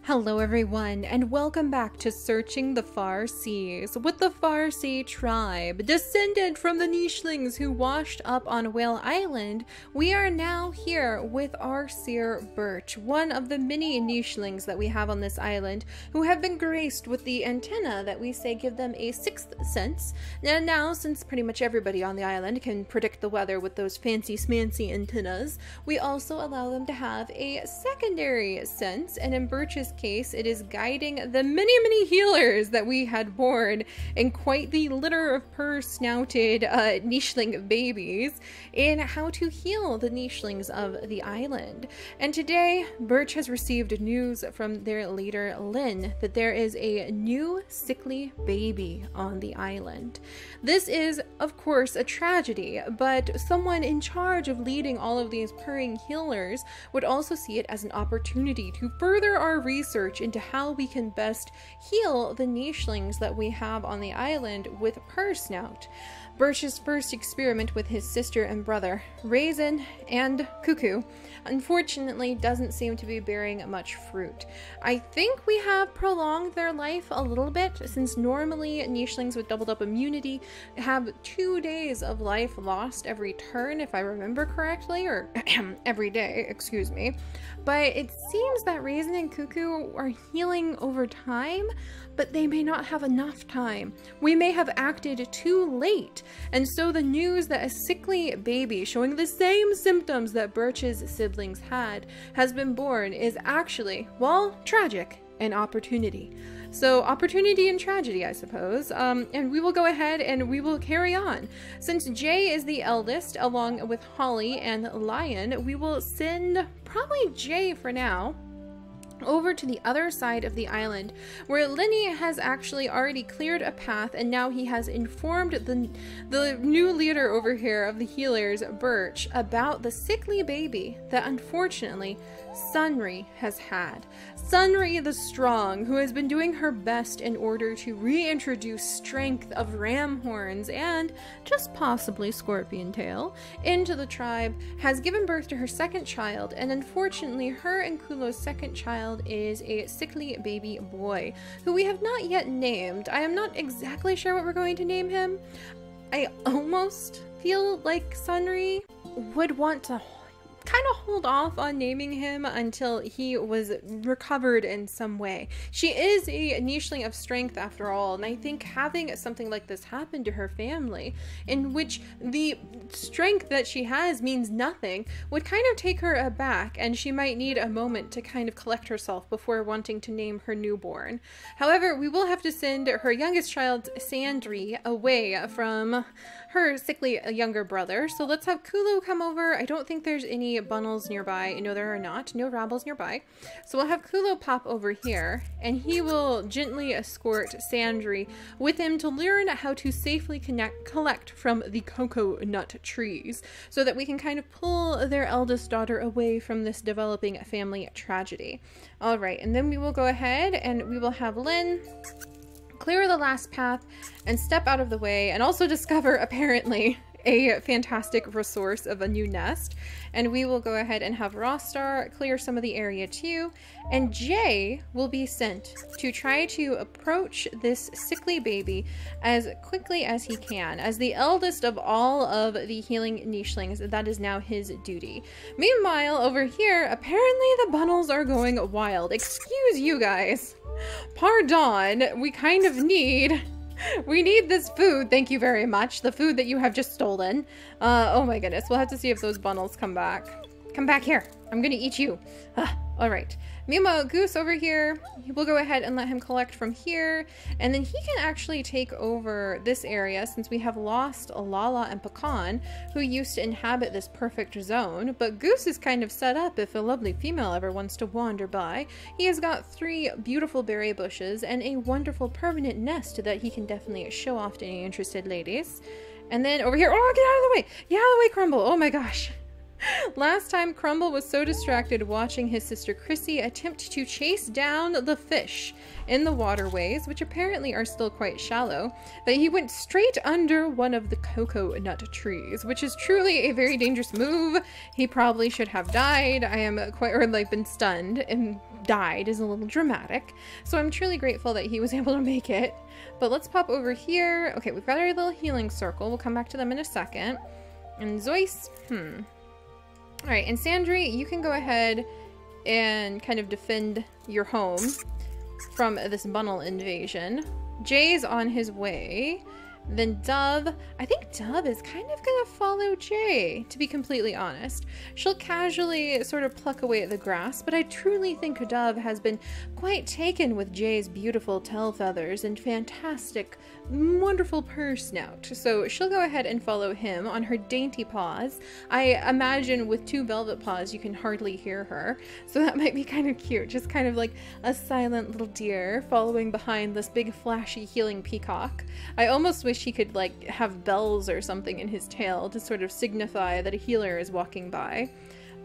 Hello everyone, and welcome back to Searching the Farseas with the Farsea tribe. Descendant from the nichelings who washed up on Whale Island, we are now here with our Seer Birch, one of the many nichelings that we have on this island, who have been graced with the antenna that we say give them a sixth sense. And now, since pretty much everybody on the island can predict the weather with those fancy smancy antennas, we also allow them to have a secondary sense, and in Birch's case, it is guiding the many healers that we had born in quite the litter of purr-snouted nicheling babies in how to heal the nichelings of the island. And today, Birch has received news from their leader, Lynn, that there is a new sickly baby on the island. This is, of course, a tragedy, but someone in charge of leading all of these purring healers would also see it as an opportunity to further our research into how we can best heal the nichelings that we have on the island with purr snout. Birch's first experiment with his sister and brother, Raisin and Cuckoo, unfortunately doesn't seem to be bearing much fruit. I think we have prolonged their life a little bit, since normally nichelings with doubled up immunity have 2 days of life lost every turn, if I remember correctly, or every day, excuse me. But it seems that Raisin and Cuckoo are healing over time, but they may not have enough time. We may have acted too late. And so the news that a sickly baby showing the same symptoms that Birch's siblings had has been born is actually, well, tragic and opportunity. So opportunity and tragedy, I suppose. And we will go ahead and we will carry on. Since Jay is the eldest, along with Holly and Lion, we will send probably Jay for now over to the other side of the island, where Lenny has actually already cleared a path, and now he has informed the new leader over here of the healers, Birch, about the sickly baby that unfortunately Sunri has had. Sunri the Strong, who has been doing her best in order to reintroduce strength of ram horns and just possibly scorpion tail into the tribe, has given birth to her second child, and unfortunately her and Kulo's second child is a sickly baby boy, who we have not yet named. I am not exactly sure what we're going to name him. I almost feel like Sunri would want to kind of hold off on naming him until he was recovered in some way. She is a nicheling of strength after all, and I think having something like this happen to her family, in which the strength that she has means nothing, would kind of take her aback, and she might need a moment to kind of collect herself before wanting to name her newborn. However, we will have to send her youngest child, Sandri, away from her sickly younger brother. So let's have Kulu come over. I don't think there's any bunnels nearby. No, there are not. No rabbles nearby. So we'll have Kulu pop over here, and he will gently escort Sandri with him to learn how to safely collect from the coconut trees, so that we can kind of pull their eldest daughter away from this developing family tragedy. All right, and then we will go ahead and we will have Lynn clear the last path and step out of the way, and also discover apparently a fantastic resource of a new nest. And we will go ahead and have Rostar clear some of the area too, and Jay will be sent to try to approach this sickly baby as quickly as he can. As the eldest of all of the healing nichelings, that is now his duty. Meanwhile, over here, apparently the bunnels are going wild. Excuse you guys. Pardon, we kind of need this food. Thank you very much. The food that you have just stolen. Oh my goodness. We'll have to see if those bunnels come back. Come back here. I'm gonna eat you. All right. Meanwhile, Goose over here, we'll go ahead and let him collect from here, and then he can actually take over this area, since we have lost Lala and Pecan, who used to inhabit this perfect zone. But Goose is kind of set up if a lovely female ever wants to wander by. He has got 3 beautiful berry bushes and a wonderful permanent nest that he can definitely show off to any interested ladies. And then over here, oh, get out of the way! Get out of the way, Crumble! Oh my gosh. Last time, Crumble was so distracted watching his sister Chrissy attempt to chase down the fish in the waterways, which apparently are still quite shallow, that he went straight under one of the coconut trees, which is truly a very dangerous move. He probably should have died. I am quite, or like been stunned, and died is a little dramatic. So I'm truly grateful that he was able to make it. But let's pop over here. Okay, we've got our little healing circle. We'll come back to them in a second. And Zeus, Alright, and Sandry, you can go ahead and kind of defend your home from this Bunnel invasion. Jay's on his way. Then Dove, I think Dove is kind of gonna follow Jay, to be completely honest. She'll casually sort of pluck away at the grass, but I truly think Dove has been quite taken with Jay's beautiful tail feathers and fantastic, wonderful purr snout. So she'll go ahead and follow him on her dainty paws. I imagine with 2 velvet paws you can hardly hear her, so that might be kind of cute. Just kind of like a silent little deer following behind this big flashy healing peacock. I almost wish he could like have bells or something in his tail to sort of signify that a healer is walking by.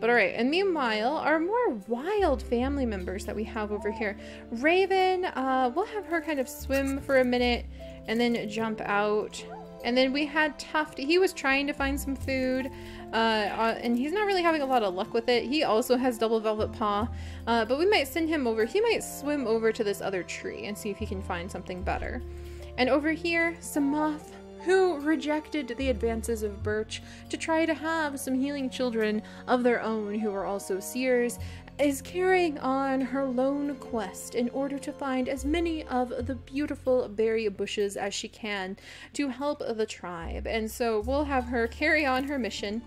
But alright, and meanwhile, our more wild family members that we have over here. Raven, we'll have her kind of swim for a minute and then jump out. And then we had Tuft. He was trying to find some food, and he's not really having a lot of luck with it. He also has double velvet paw, but we might send him over. He might swim over to this other tree and see if he can find something better. And over here, Samoth, who rejected the advances of Birch to try to have some healing children of their own who are also seers, is carrying on her lone quest in order to find as many of the beautiful berry bushes as she can to help the tribe. And so we'll have her carry on her mission,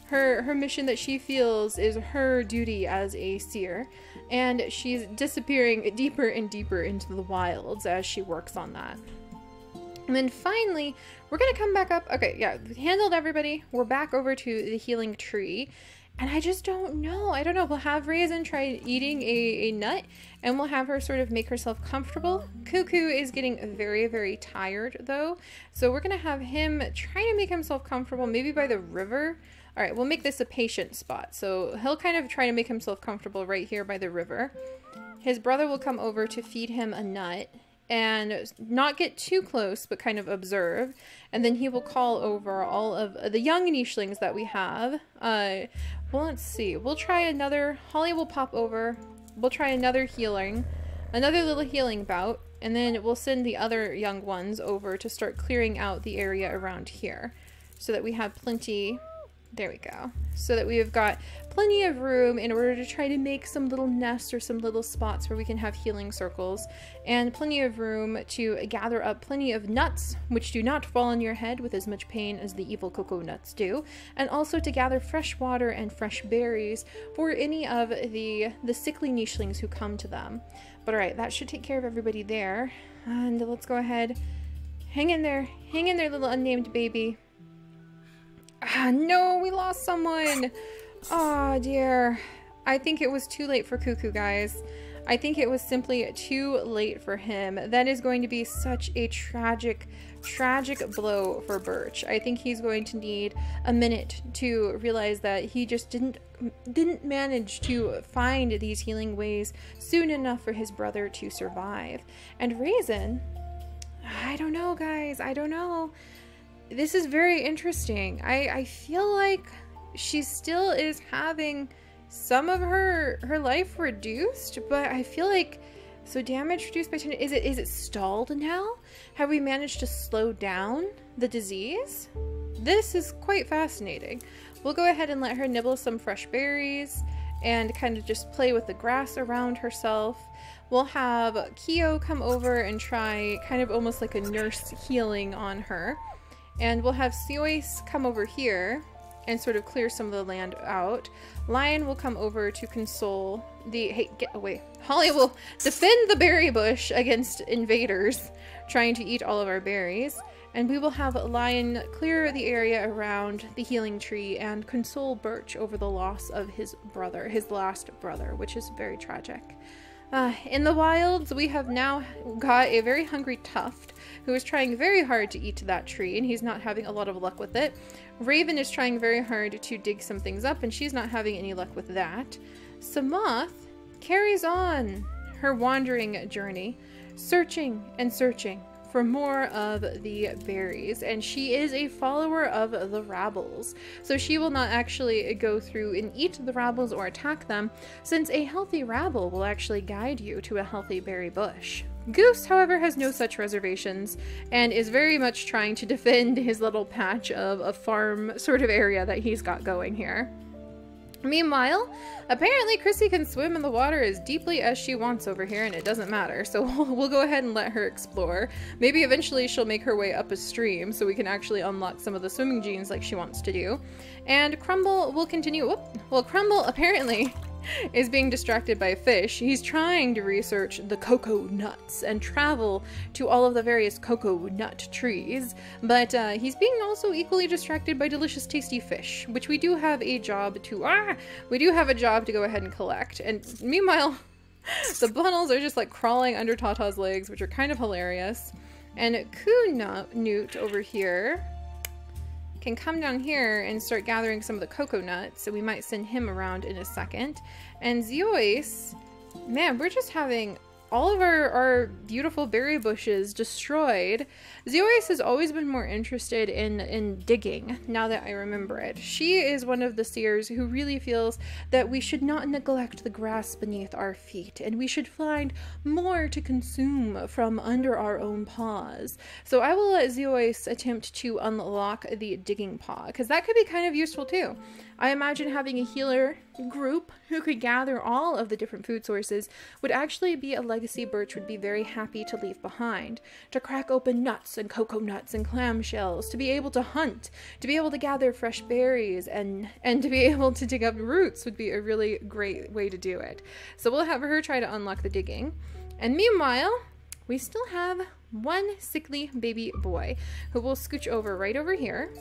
her mission that she feels is her duty as a seer, and she's disappearing deeper and deeper into the wilds as she works on that. And then finally, we're gonna come back up. Okay, yeah, we handled everybody. We're back over to the healing tree. And I just don't know. I don't know. We'll have Raisin try eating a nut, and we'll have her sort of make herself comfortable. Cuckoo is getting very, very tired, though. So we're gonna have him try to make himself comfortable, maybe by the river. All right, we'll make this a patient spot. So he'll kind of try to make himself comfortable right here by the river. His brother will come over to feed him a nut and not get too close, but kind of observe. And then he will call over all of the young nichelings that we have. Well, let's see. We'll try another. Holly will pop over. We'll try another little healing bout. And then we'll send the other young ones over to start clearing out the area around here so that we have plenty. There we go. So that we have got plenty of room in order to try to make some little nests or some little spots where we can have healing circles, and plenty of room to gather up plenty of nuts, which do not fall on your head with as much pain as the evil cocoa nuts do, and also to gather fresh water and fresh berries for any of the sickly nichelings who come to them. But alright, that should take care of everybody there. And let's go ahead. Hang in there, little unnamed baby. Ah, no, we lost someone. Oh, dear. I think it was too late for Cuckoo, guys. I think it was simply too late for him. That is going to be such a tragic, tragic blow for Birch. I think he's going to need a minute to realize that he just didn't manage to find these healing ways soon enough for his brother to survive. And Raisin, I don't know, guys. I don't know. This is very interesting. I feel like she still is having some of her life reduced, but I feel like, so damage reduced by 10, is it stalled now? Have we managed to slow down the disease? This is quite fascinating. We'll go ahead and let her nibble some fresh berries and kind of just play with the grass around herself. We'll have Kyo come over and try kind of almost like a nurse healing on her. And we'll have Seois come over here and sort of clear some of the land out. Lion will come over to console the... Hey, get away. Holly will defend the berry bush against invaders trying to eat all of our berries. And we will have Lion clear the area around the healing tree and console Birch over the loss of his brother, his last brother, which is very tragic. In the wilds, we have now got a very hungry Tuft who is trying very hard to eat that tree, and he's not having a lot of luck with it. Raven is trying very hard to dig some things up, and she's not having any luck with that. Samoth carries on her wandering journey, searching and searching for more of the berries, and she is a follower of the rabbles. So she will not actually go through and eat the rabbles or attack them, since a healthy rabble will actually guide you to a healthy berry bush. Goose, however, has no such reservations and is very much trying to defend his little patch of a farm sort of area that he's got going here. Meanwhile, apparently Chrissy can swim in the water as deeply as she wants over here, and it doesn't matter, so we'll go ahead and let her explore. Maybe eventually she'll make her way up a stream so we can actually unlock some of the swimming genes like she wants to do. And Crumble will continue. Well, Crumble apparently is being distracted by a fish. He's trying to research the cocoa nuts and travel to all of the various cocoa nut trees, but he's being also equally distracted by delicious tasty fish, which we do have a job to go ahead and collect. And meanwhile, the bundles are just like crawling under Tata's legs, which are kind of hilarious. And Newt over here can come down here and start gathering some of the cocoa nuts, so we might send him around in a second. And Zeois, man, we're just having all of our beautiful berry bushes destroyed. Zeois has always been more interested in digging, now that I remember it. She is one of the seers who really feels that we should not neglect the grass beneath our feet, and we should find more to consume from under our own paws. So I will let Zeois attempt to unlock the digging paw, because that could be kind of useful too. I imagine having a healer group who could gather all of the different food sources would actually be a legacy Birch would be very happy to leave behind. To crack open nuts and cocoa nuts and clamshells, to be able to hunt, to be able to gather fresh berries, and to be able to dig up roots would be a really great way to do it. So we'll have her try to unlock the digging. And meanwhile, we still have one sickly baby boy who will scooch over right over here.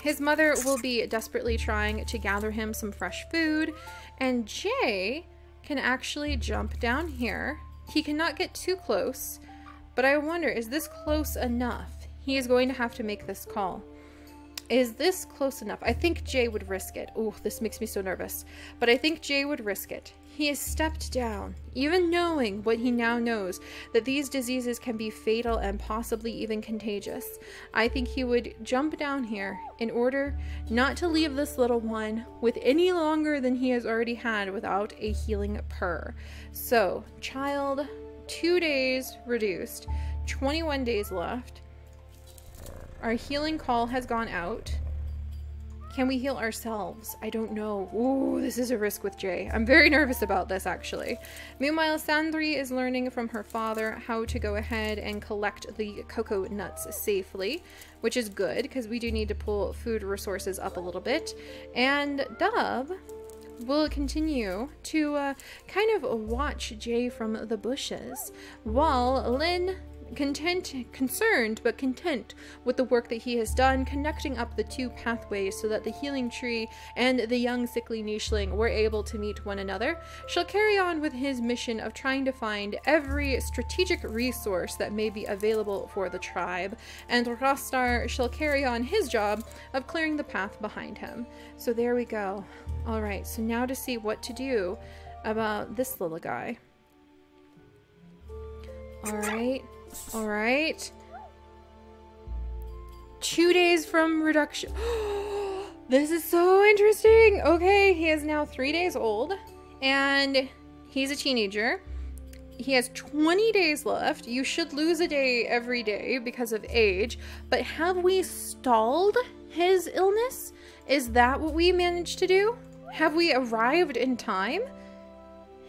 His mother will be desperately trying to gather him some fresh food, and Jay can actually jump down here. He cannot get too close, but I wonder, is this close enough? He is going to have to make this call. Is this close enough? I think Jay would risk it. Oh, this makes me so nervous, but I think Jay would risk it. He has stepped down, even knowing what he now knows, that these diseases can be fatal and possibly even contagious. I think he would jump down here in order not to leave this little one with any longer than he has already had without a healing purr. So, child, 2 days reduced, 21 days left. Our healing call has gone out. Can we heal ourselves? I don't know. Ooh, this is a risk with Jay. I'm very nervous about this, actually. Meanwhile, Sandri is learning from her father how to go ahead and collect the cocoa nuts safely, which is good because we do need to pull food resources up a little bit. And Dove will continue to kind of watch Jay from the bushes, while Lynn, concerned but content with the work that he has done, connecting up the two pathways so that the healing tree and the young sickly nicheling were able to meet one another, shall carry on with his mission of trying to find every strategic resource that may be available for the tribe, and Rostar shall carry on his job of clearing the path behind him. So there we go. Alright, so now to see what to do about this little guy. Alright. Alright. 2 days from reduction. This is so interesting. Okay, he is now 3 days old, and he's a teenager. He has 20 days left. You should lose a day every day because of age, but have we stalled his illness? Is that what we managed to do? Have we arrived in time?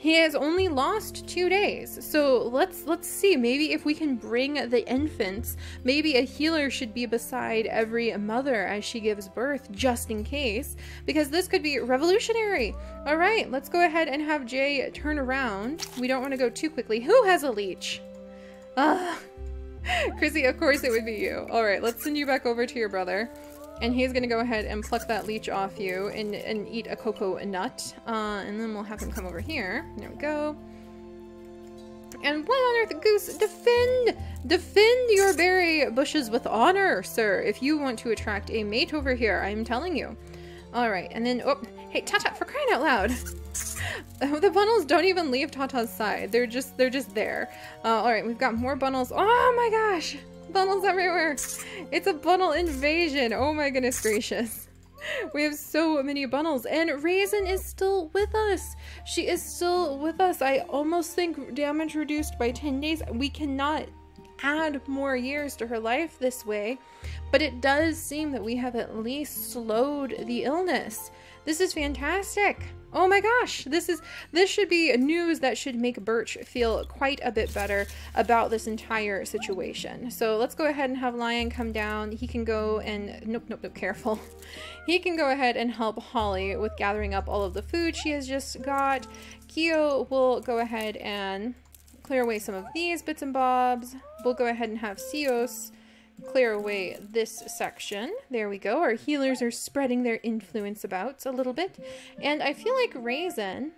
He has only lost 2 days, so let's see. Maybe if we can bring the infants, maybe a healer should be beside every mother as she gives birth, just in case, because this could be revolutionary. All right, let's go ahead and have Jay turn around. We don't want to go too quickly. Who has a leech? Chrissy, of course it would be you. All right, let's send you back over to your brother. And he's gonna go ahead and pluck that leech off you and eat a cocoa nut. And then we'll have him come over here. There we go. And what on earth, Goose? Defend your berry bushes with honor, sir, if you want to attract a mate over here, I'm telling you. Alright, and then, oh, hey, Tata, for crying out loud. The bundles don't even leave Tata's side. They're just there. All right, we've got more bundles. Oh my gosh, bundles everywhere. It's a bundle invasion. Oh my goodness gracious. We have so many bundles, and Raisin is still with us. She is still with us. I almost think damage reduced by 10 days. We cannot add more years to her life this way, but it does seem that we have at least slowed the illness. This is fantastic. Oh my gosh, this should be news that should make Birch feel quite a bit better about this entire situation. So let's go ahead and have Lion come down. He can go and nope, careful. He can go ahead and help Holly with gathering up all of the food she has just got. Kyo will go ahead and clear away some of these bits and bobs. We'll go ahead and have Sios clear away this section. There we go. Our healers are spreading their influence about a little bit. And I feel like Raisin,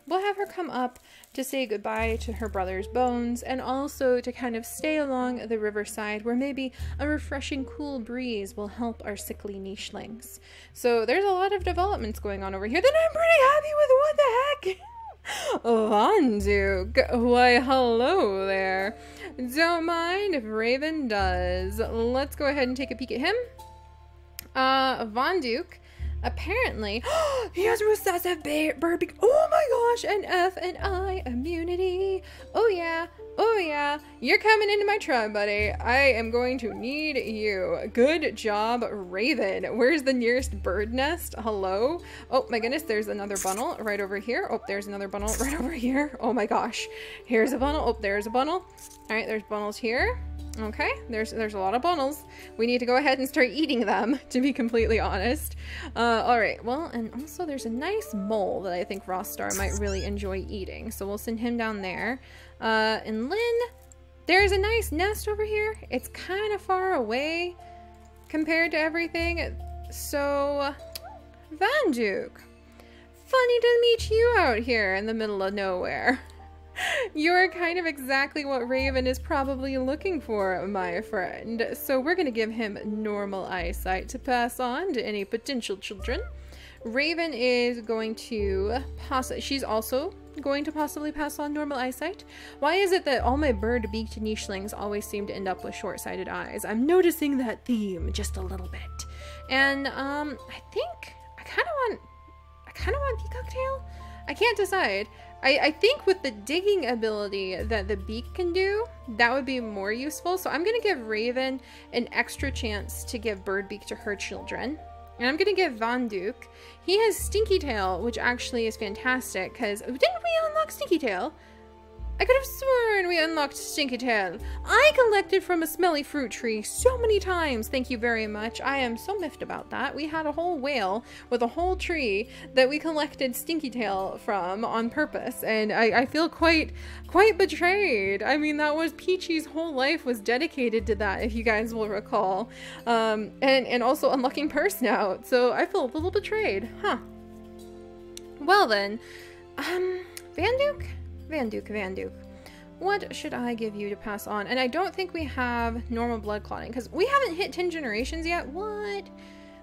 we'll have her come up to say goodbye to her brother's bones, and also to kind of stay along the riverside where maybe a refreshing cool breeze will help our sickly nichelings. So there's a lot of developments going on over here that I'm pretty happy with. What the heck? Vanduk, why hello there. Don't mind if Raven does. Let's go ahead and take a peek at him. Vanduk, apparently, he has recessive bird beak. Oh my gosh, an F and I immunity. Oh yeah, you're coming into my tribe, buddy. I am going to need you. Good job, Raven. Where's the nearest bird nest? Hello? Oh my goodness, there's another bundle right over here. Oh, there's another bundle right over here. Oh my gosh. Here's a bundle. Oh, there's a bundle. All right, there's bundles here. Okay, there's a lot of bundles. We need to go ahead and start eating them, to be completely honest. All right, well, and also there's a nice mole that I think Rostar might really enjoy eating, so we'll send him down there. And Lynn, there's a nice nest over here. It's kind of far away compared to everything. So, Vanduk, funny to meet you out here in the middle of nowhere. You're kind of exactly what Raven is probably looking for, my friend. So we're going to give him normal eyesight to pass on to any potential children. Raven is going to she's also going to possibly pass on normal eyesight. Why is it that all my bird-beaked nichelings always seem to end up with short-sighted eyes? I'm noticing that theme just a little bit. And I think I kind of want peacock tail. I can't decide. I think with the digging ability that the beak can do, that would be more useful. So I'm going to give Raven an extra chance to give Birdbeak to her children. And I'm going to give Vanduk, he has Stinky Tail, which actually is fantastic, because didn't we unlock Stinky Tail? I could have sworn we unlocked Stinky Tail. I collected from a smelly fruit tree so many times. Thank you very much. I am so miffed about that. We had a whole whale with a whole tree that we collected Stinky Tail from on purpose, and I feel quite betrayed. I mean, that was Peachy's whole life was dedicated to that, if you guys will recall. And also unlocking Purse now, so I feel a little betrayed. Huh. Well then, Vanduk? Vanduk, what should I give you to pass on? And I don't think we have normal blood clotting, because we haven't hit 10 generations yet. What?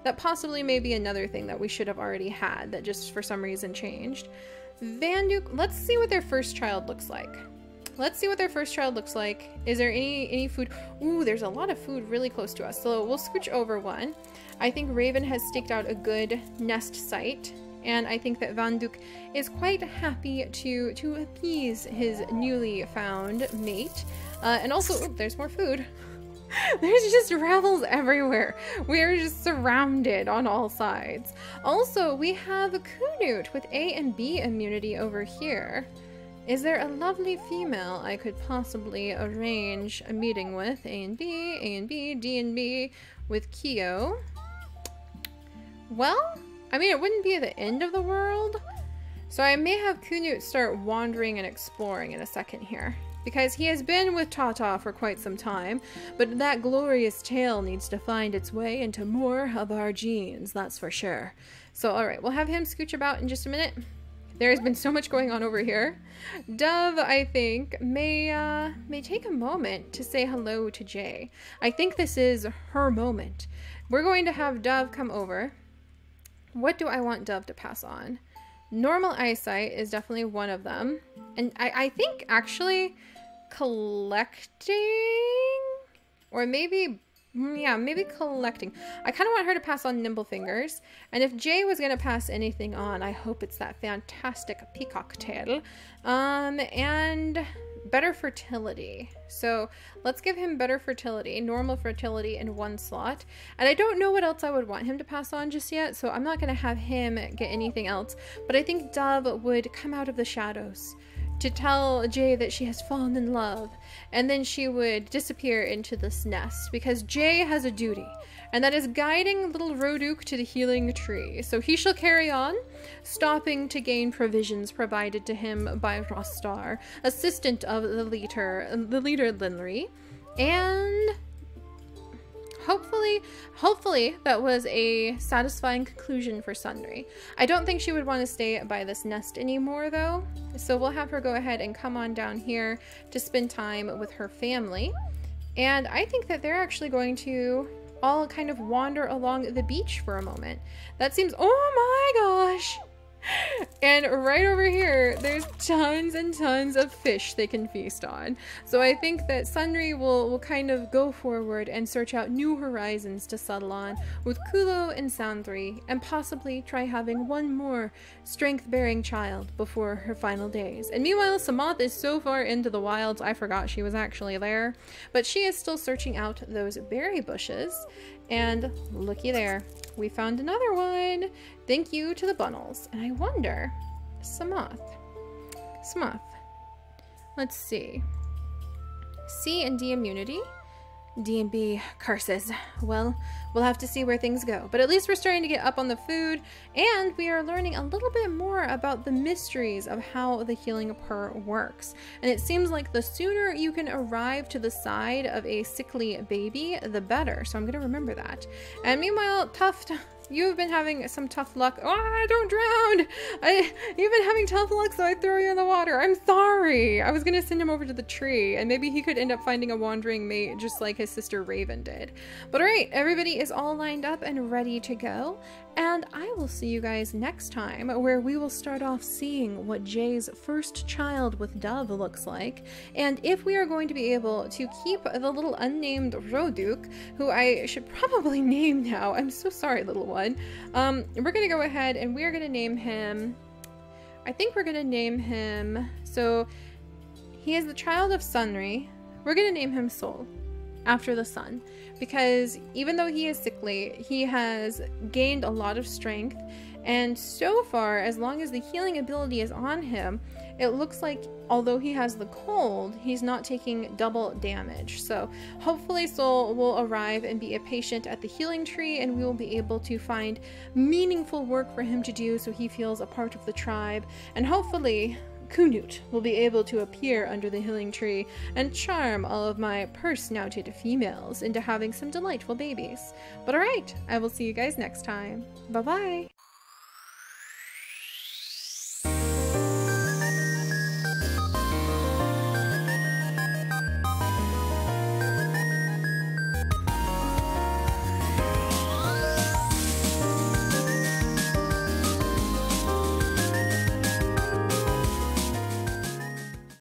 That possibly may be another thing that we should have already had that just for some reason changed. Vanduk, let's see what their first child looks like. Let's see what their first child looks like. Is there any food? Ooh, there's a lot of food really close to us, so we'll scooch over one. I think Raven has staked out a good nest site. And I think that Vanduk is quite happy to appease his newly found mate. And also, ooh, there's more food. There's just ravels everywhere. We are just surrounded on all sides. Also, we have a Kunut with A and B immunity over here. Is there a lovely female I could possibly arrange a meeting with? A and B, D and B with Kyo. Well, I mean, it wouldn't be the end of the world. So I may have Kunut start wandering and exploring in a second here, because he has been with Tata for quite some time, but that glorious tail needs to find its way into more of our genes, that's for sure. So alright, we'll have him scooch about in just a minute. There has been so much going on over here. Dove, I think, may take a moment to say hello to Jay. I think this is her moment. We're going to have Dove come over. What do I want Dove to pass on? Normal eyesight is definitely one of them. And I think actually collecting, or maybe, yeah, maybe collecting. I kind of want her to pass on nimble fingers. And if Jay was going to pass anything on, I hope it's that fantastic peacock tail. And better fertility. So let's give him better fertility, normal fertility in one slot. And I don't know what else I would want him to pass on just yet, so I'm not going to have him get anything else. But I think Dove would come out of the shadows to tell Jay that she has fallen in love, and then she would disappear into this nest because Jay has a duty, and that is guiding little Roduk to the healing tree. So he shall carry on, stopping to gain provisions provided to him by Rostar, assistant of the leader Linry, and hopefully that was a satisfying conclusion for Sundry. I don't think she would want to stay by this nest anymore though, so we'll have her go ahead and come on down here to spend time with her family. And I think that they're actually going to all kind of wander along the beach for a moment. That seems, oh my gosh! And right over here, there's tons and tons of fish they can feast on. So I think that Sundry will kind of go forward and search out new horizons to settle on with Kulo and Sandri, and possibly try having one more strength-bearing child before her final days. And meanwhile, Samath is so far into the wilds, I forgot she was actually there. But she is still searching out those berry bushes. And looky there, we found another one. Thank you to the Bunnels. And I wonder, Samath. Let's see. C and D immunity. D and B curses. Well, we'll have to see where things go. But at least we're starting to get up on the food, and we are learning a little bit more about the mysteries of how the healing purr works. And it seems like the sooner you can arrive to the side of a sickly baby, the better. So I'm going to remember that. And meanwhile, Tuft, you've been having some tough luck. Oh, don't drown! You've been having tough luck, so I throw you in the water. I'm sorry! I was gonna send him over to the tree, and maybe he could end up finding a wandering mate just like his sister Raven did. But alright, everybody is all lined up and ready to go, and I will see you guys next time, where we will start off seeing what Jay's first child with Dove looks like, and if we are going to be able to keep the little unnamed Roduk, who I should probably name now. I'm so sorry, little one. We're gonna go ahead and we're gonna name him, I think we're gonna name him, so he is the child of Sunri. We're gonna name him Sol, after the sun, because even though he is sickly, he has gained a lot of strength, and so far, as long as the healing ability is on him, it looks like although he has the cold, he's not taking double damage. So hopefully Sol will arrive and be a patient at the healing tree, and we will be able to find meaningful work for him to do so he feels a part of the tribe. And hopefully Kunut will be able to appear under the healing tree and charm all of my purse-snouted females into having some delightful babies. But alright, I will see you guys next time. Bye-bye!